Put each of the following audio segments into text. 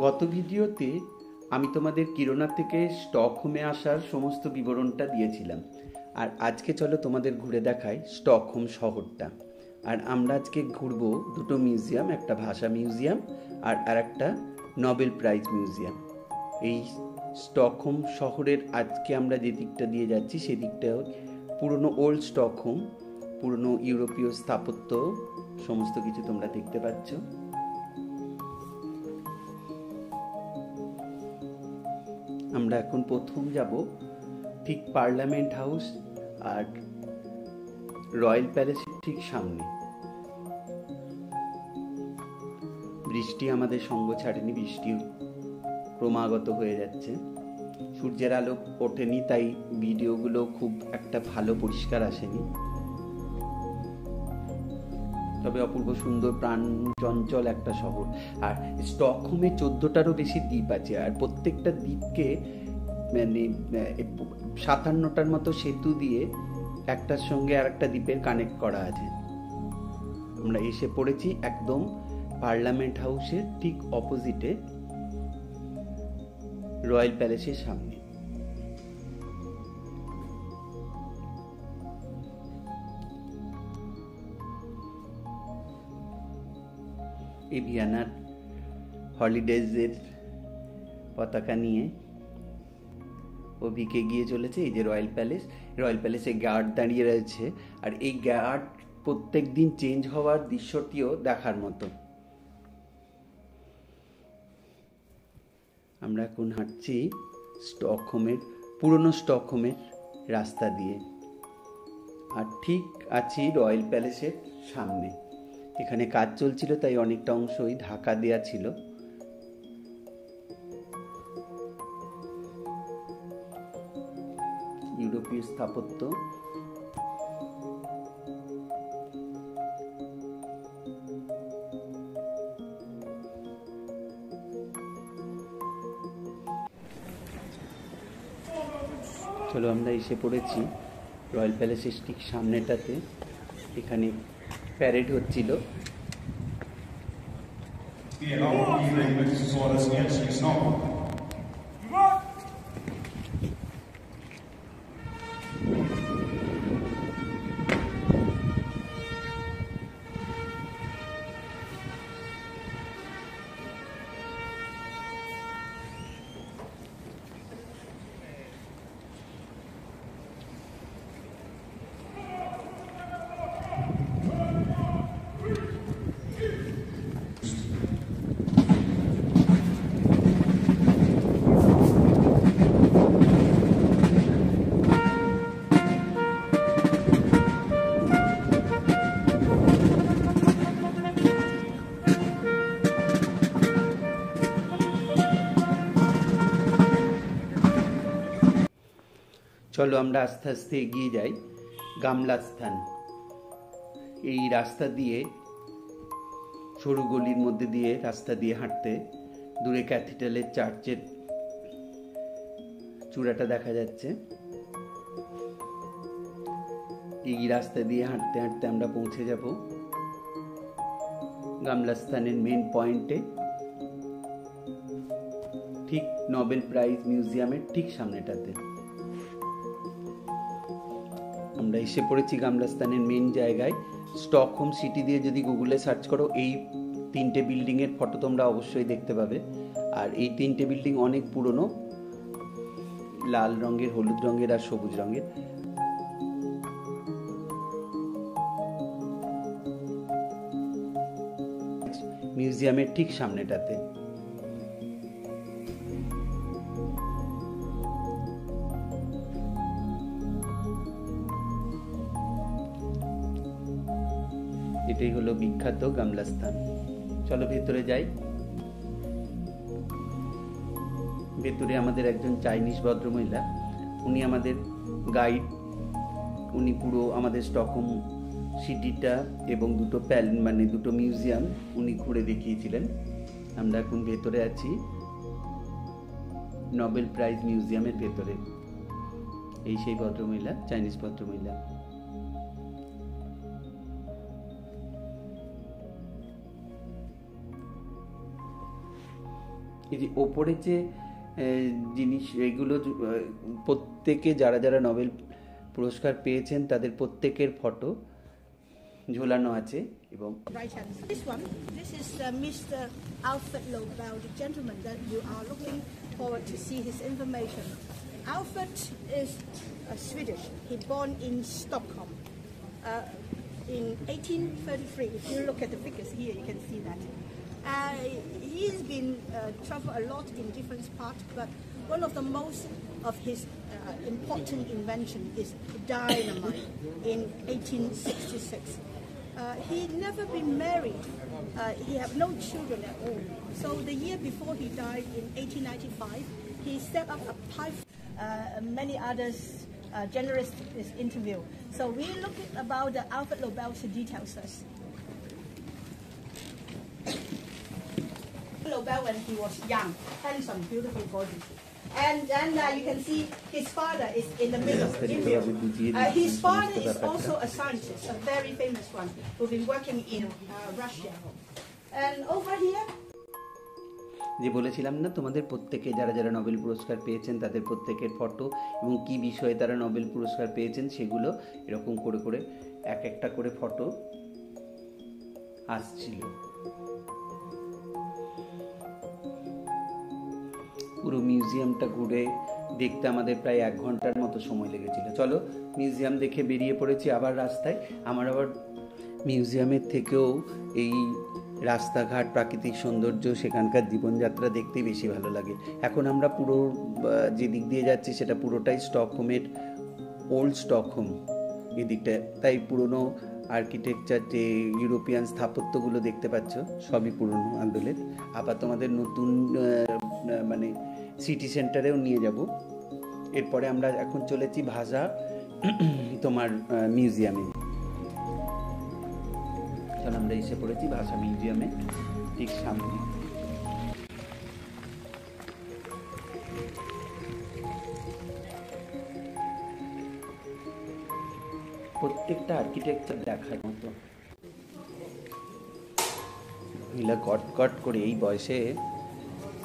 গত ভিডিওতে আমি তোমাদের কিরোনা থেকে স্টকহোমে আসার সমস্ত বিবরণটা দিয়েছিলাম, আর আজকে চলো তোমাদের ঘুরে দেখাই স্টকহোম শহরটা। আর আমরা আজকে ঘুরবো দুটো মিউজিয়াম, একটা ভাষা মিউজিয়াম আর একটা নোবেল প্রাইজ মিউজিয়াম। এই স্টকহোম শহরের আজকে আমরা যে দিকটা দিয়ে যাচ্ছি সেদিকটা পুরনো ওল্ড স্টকহোম, পুরনো ইউরোপীয় স্থাপত্য সমস্ত কিছু তোমরা দেখতে পাচ্ছ। আমরা এখন প্রথম যাব ঠিক পার্লামেন্ট হাউস আর রয়্যাল প্যালেসের ঠিক সামনে। বৃষ্টি আমাদের সঙ্গ ছাড়েনি, বৃষ্টি ক্রমাগত হয়ে যাচ্ছে, সূর্যের আলো ওঠেনি, তাই ভিডিওগুলো খুব একটা ভালো পরিষ্কার আসেনি। তবে অপূর্ব সুন্দর প্রাণ চঞ্চল একটা শহর। আর স্টকহোমে 14টারও বেশি দ্বীপ আছে, আর প্রত্যেকটা দ্বীপকে মানে 57টার মতো সেতু দিয়ে একটার সঙ্গে আর একটা দ্বীপের কানেক্ট করা আছে। আমরা এসে পড়েছি একদম পার্লামেন্ট হাউসের ঠিক অপোজিটে, রয়্যাল প্যালেসের সামনে। এই ভিয়েনার হলিডেজের পতাকা নিয়ে ওদিকে গিয়ে চলেছে। এই যে রয়্যাল প্যালেস, রয়্যাল প্যালেসে গার্ড দাঁড়িয়ে রয়েছে, আর এই গার্ড প্রত্যেক দিন চেঞ্জ হওয়ার দৃশ্যটিও দেখার মতো। আমরা এখন হাঁটছি স্টকহোমের, পুরনো স্টকহোমের রাস্তা দিয়ে, আর ঠিক আছি রয়্যাল প্যালেসের সামনে। এখানে কাজ চলছিল, তাই অনেকটা অংশই ঢাকা দেওয়া ছিল। ইউরোপীয় স্থাপত্য, চলো আমরা এসে পড়েছি রয়্যাল প্যালেসের ঠিক সামনেটাতে। এখানে প্যারেড হচ্ছিল। চলো আমরা আস্তে আস্তে এগিয়ে যাই গামলা স্থান। এই রাস্তা দিয়ে, সরু গলির মধ্যে দিয়ে রাস্তা দিয়ে হাঁটতে দূরে ক্যাথিড্রালের চার্চের চূড়াটা দেখা যাচ্ছে। এই রাস্তা দিয়ে হাঁটতে হাঁটতে আমরা পৌঁছে যাব গামলা স্থানের মেন পয়েন্টে, ঠিক নোবেল প্রাইজ মিউজিয়ামের ঠিক সামনেটাতে। আমরা এসে পড়েছি গামলাস্তানের মেন জায়গায়। স্টকহোম সিটি দিয়ে যদি গুগলে সার্চ করো, এই 3টে বিল্ডিংয়ের ফটো তোমরা অবশ্যই দেখতে পাবে। আর এই 3টে বিল্ডিং অনেক পুরনো, লাল রঙের, হলুদ রঙের আর সবুজ রঙের। মিউজিয়ামের ঠিক সামনেটাতে। এটাই হলো বিখ্যাত গামলা স্থান। চলো ভেতরে যাই। ভেতরে আমাদের একজন চাইনিজ ভদ্রমহিলা, উনি আমাদের গাইড। উনি পুরো আমাদের স্টকহোম সিটিটা এবং দুটো মিউজিয়াম উনি ঘুরে দেখিয়েছিলেন। আমরা এখন ভেতরে আছি নোবেল প্রাইজ মিউজিয়ামের ভেতরে। এই সেই ভদ্রমহিলা, চাইনিজ ভদ্রমহিলা। এই যে ওপরে যে জিনিস এগুলো প্রত্যেকে যারা যারা নোবেল পুরস্কার পেয়েছেন তাদের প্রত্যেকের ফটো ঝোলানো আছে এবং This is Mr. Alfred Nobel, the gentleman that you are looking forward to see his information. Alfred is Swedish. He born in Stockholm in 1833. If you look at the figures here, you can see that. He's been traveled a lot in different parts, but one of the most of his important invention is dynamite in 1866. He never been married. He have no children at all. So the year before he died in 1895, he set up a pipe. Many others journalists is interview. So we look at about the Alfred Nobel's details first. Nobel when he was young, handsome, beautiful body. And then you can see his father is in the middle. His father is also a scientist, a very famous one, who's been working in Russia. And over here, যে বলেছিলাম না তোমাদের প্রত্যেকে যারা যারা Nobel পুরস্কার পেয়েছেন তাদের প্রত্যেকের ফটো এবং কি বিষয়ে তারা নোবেল পুরস্কার পেয়েছেন সেগুলো এরকম করে করে এক একটা করে ফটো আসছিল। পুরো মিউজিয়ামটা ঘুরে দেখতে আমাদের প্রায় 1 ঘন্টার মতো সময় লেগেছিল। চলো মিউজিয়াম দেখে বেরিয়ে পড়েছি আবার রাস্তায়। আমার আবার মিউজিয়ামের থেকেও এই রাস্তাঘাট প্রাকৃতিক সৌন্দর্য সেখানকার জীবনযাত্রা দেখতেই বেশি ভালো লাগে। এখন আমরা পুরো যে দিক দিয়ে যাচ্ছি সেটা পুরোটাই স্টকহোমের ওল্ড স্টকহোম এদিকটা, তাই পুরনো আর্কিটেকচার যে ইউরোপিয়ান স্থাপত্যগুলো দেখতে পাচ্ছ সবই পুরনো আন্দোলের। আবার তোমাদের নতুন মানে সিটি সেন্টারেও নিয়ে যাব। এরপরে আমরা এখন চলেছি ভাষা তোমার মিউজিয়ামে। চল আমরা এসে পড়েছি ভাষা মিউজিয়ামে ঠিক সামনে। প্রত্যেকটা আর্কিটেকচার দেখার মতো। মহিলা কট কট করে, এই বয়সে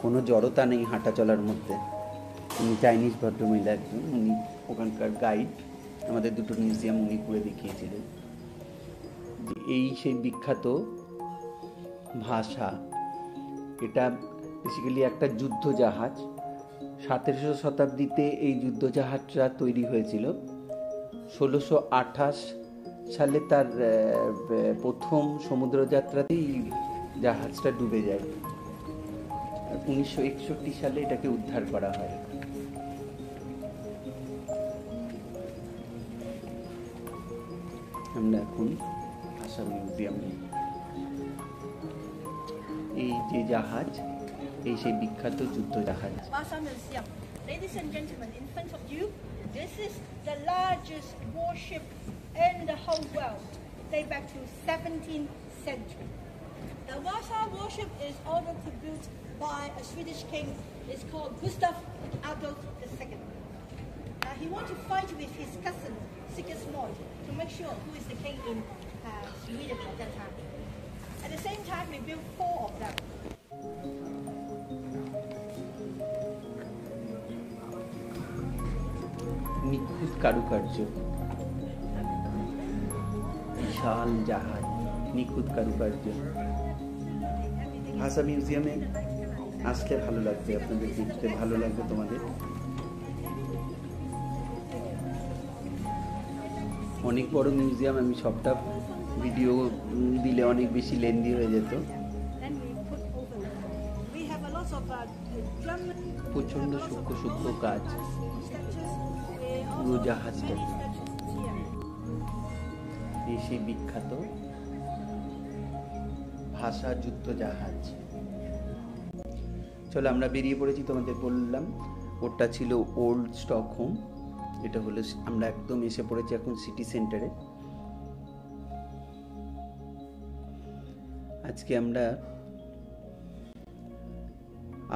কোনো জড়তা নেই হাঁটা চলার মধ্যে। উনি চাইনিজ ভদ্রমহিলা একজন, উনি ওখানকার গাইড, আমাদের দুটো মিউজিয়াম উনি করে দেখিয়েছিলেন। এই সেই বিখ্যাত ভাষা, এটা বেসিক্যালি একটা যুদ্ধ জাহাজ। 17শো শতাব্দীতে এই যুদ্ধ জাহাজটা তৈরি হয়েছিল। 1628 সালে তার প্রথম সমুদ্রযাত্রাতেই জাহাজটা ডুবে যায়। 1961 সালে এটাকে উদ্ধার করা হয়। আমরা এখন ভাষা মিউজিয়ামে। এই যে জাহাজ, এই সেই বিখ্যাত যুদ্ধ জাহাজ। Bahasa Museum. Ladies and gentlemen, in front of you, this is the largest warship in the whole world, dating back to 17th century. The Vasa warship is ordered to build by a Swedish king. It's called Gustav Adolf II. He wanted to fight with his cousin Sigismund to make sure who is the king in Sweden at that time. At the same time, we built 4 of them. নিখুঁত কারুকার্য, বিশাল জাহাজ, নিখুঁত কারুকার্য। ভাষা মিউজিয়ামে আসলে ভালো লাগবে, আপনাদের দেখতে ভালো লাগবে তোমাদের। অনেক বড় মিউজিয়াম, আমি সবটা ভিডিও দিলে অনেক বেশি লেন্দি হয়ে যেত। প্রচন্ড সূক্ষ্ম সূক্ষ্ম কাজ পুরো জাহাজটা। এই সেই বিখ্যাত ভাষা যুদ্ধ জাহাজ। চলো আমরা বেরিয়ে পড়েছি, তোমাদের বললাম ওটা ছিল ওল্ড স্টকহোম, এটা হলো আমরা একদম এসে পড়েছি এখন সিটি সেন্টারে। আজকে আমরা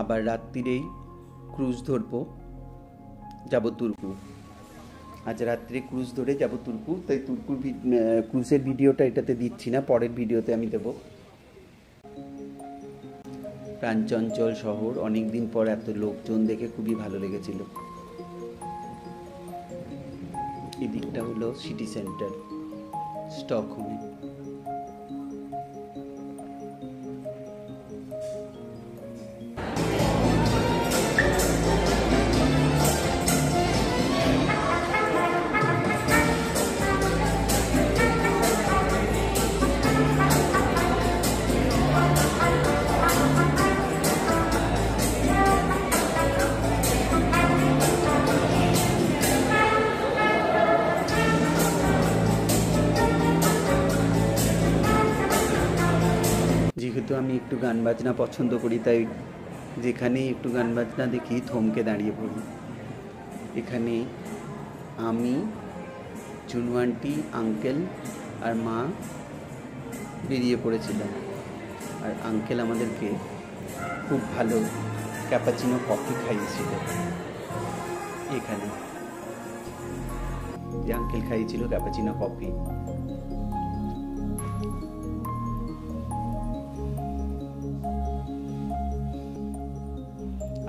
আবার রাত্রিরেই ক্রুজ ধরবো, যাব তুর্কু। আজ রাত্রে ক্রুজ ধরে যাব তুর্কু, তাই তুর্কুর ক্রুজের ভিডিওটা এটাতে দিচ্ছি না, পরের ভিডিওতে আমি দেব। প্রাণচঞ্চল শহর, অনেক দিন পর এত লোকজন দেখে খুবই ভালো লেগেছিল। এদিকটা হলো সিটি সেন্টার স্টকহোমে। যেহেতু আমি একটু গান বাজনা পছন্দ করি, তাই যেখানেই একটু গান বাজনা দেখি থমকে দাঁড়িয়ে পড়ি। এখানে আমি, চুনু আন্টি, আঙ্কেল আর মা বেরিয়ে পড়েছিলাম। আর আঙ্কেল আমাদেরকে খুব ভালো ক্যাপাচিনো কফি খাইয়েছিল। এখানে যে আঙ্কেল খাইয়েছিল ক্যাপাচিনো কফি।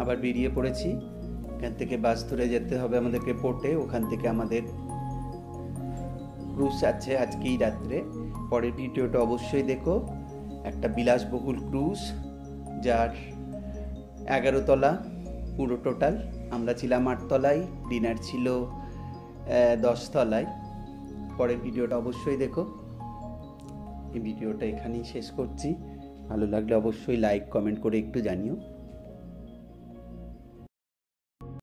আবার বেরিয়ে পড়েছি। এখান থেকে বাস ধরে যেতে হবে আমাদেরকে পোর্টে। ওখান থেকে আমাদের ক্রুজ আছে আজকেই রাত্রে। পরের ভিডিওটা অবশ্যই দেখো। একটা বিলাসবহুল ক্রুজ, যার 11 তলা পুরো টোটাল। আমরা ছিলাম 8 তলায়, ডিনার ছিল 10 তলায়। পরের ভিডিওটা অবশ্যই দেখো। এই ভিডিওটা এখানেই শেষ করছি। ভালো লাগলে অবশ্যই লাইক কমেন্ট করে একটু জানিও।